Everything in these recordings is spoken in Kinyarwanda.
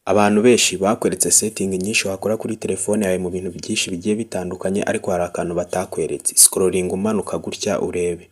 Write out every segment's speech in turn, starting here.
Abantu benshi bakweretse setting nyinshi wakora kuri telefone yawe mu bintu byinshi bigiye bitandukanye, ariko hari akantu batakweretse. Scrolling umanuka gutya urebe.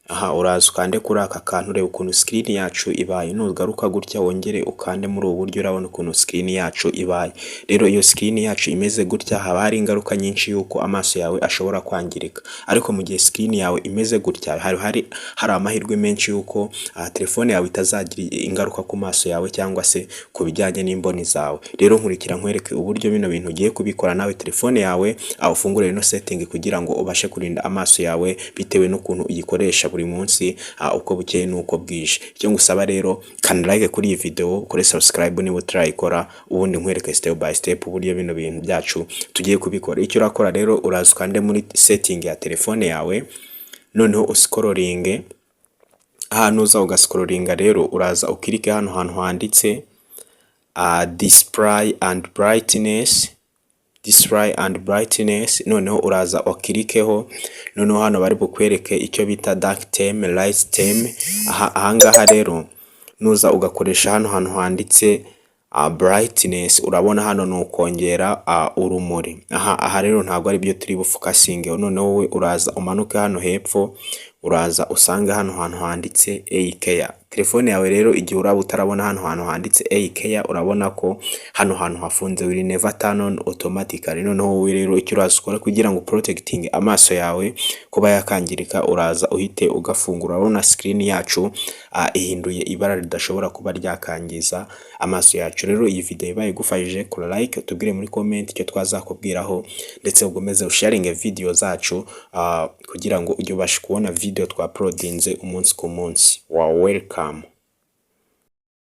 Aha uraza ukande kuri aka kantu urebe ukuntu screen yacu ibaye. Nugaruka gutya wongere ukande muri ubu buryo urabona ukuntu screen yacu ibaye. Rero iyo screen yacu imeze gutya haba hari ingaruka nyinshi yuko amaso yawe ashobora kwangirika. Ariko mu gihe screen yawe imeze gutya hari amahirwe menshi yuko telefone yawe itazagira ingaruka ku maso yawe cyangwa se ku bijyanye n'imboni zawe. Rero nkurikira nkwereke uburyo bino bintu ugiye kubikora nawe telefone yawe, ufungure ino setting kugira ngo ubashe kurinda amaso yawe bitewe n'ukuntu uyikoresha buri munsi uko bukeye nuko bwije. Icyo ngusaba rero kana like kuri iyi video, ukore subscribe niba utarayikora, ubundi nkwereke step by step uburyo bino bintu byacu tugiye kubikora. Icyo urakora rero uraza ukande muri setting ya telefone yawe, noneho uscrolling. Ahantu uza ugascrollinga rero uraza ukirike hano hantu handitse display and brightness, noneho uraza ukirikeho. Noneho hano bari bukwereke icyo bita dark theme, light theme. Ahangaha rero nuza ugakoresha hano hantu handitse brightness, urabona hano nukongera urumuri. Aha rero ntabwo ari byo turi bufokasinge. Noneho we uraza umanuke hano hepfo, uraza usanga hano hantu handitse care. Telefone yawe rero igihe uraba utarabona hano hantu handitse care, urabona ko hano hantu hafunze will never turn on automatically. Noneho we rero icyo uraza ukora kugira ngo protecting amaso yawe kuba yakangirika, uraza uhite ugafungura. Urabona screen yacu ihinduye ibara ridashobora kuba ryakangiza amaso yacu. Rero iyi video ibaye igufashije, kora like, tubwire muri comment icyo twazakubwiraho, ndetse ugomeze usharinge video zacu kugira ngo ujye ubasha kubona video twa uploadinze umunsi ku munsi. Welcome.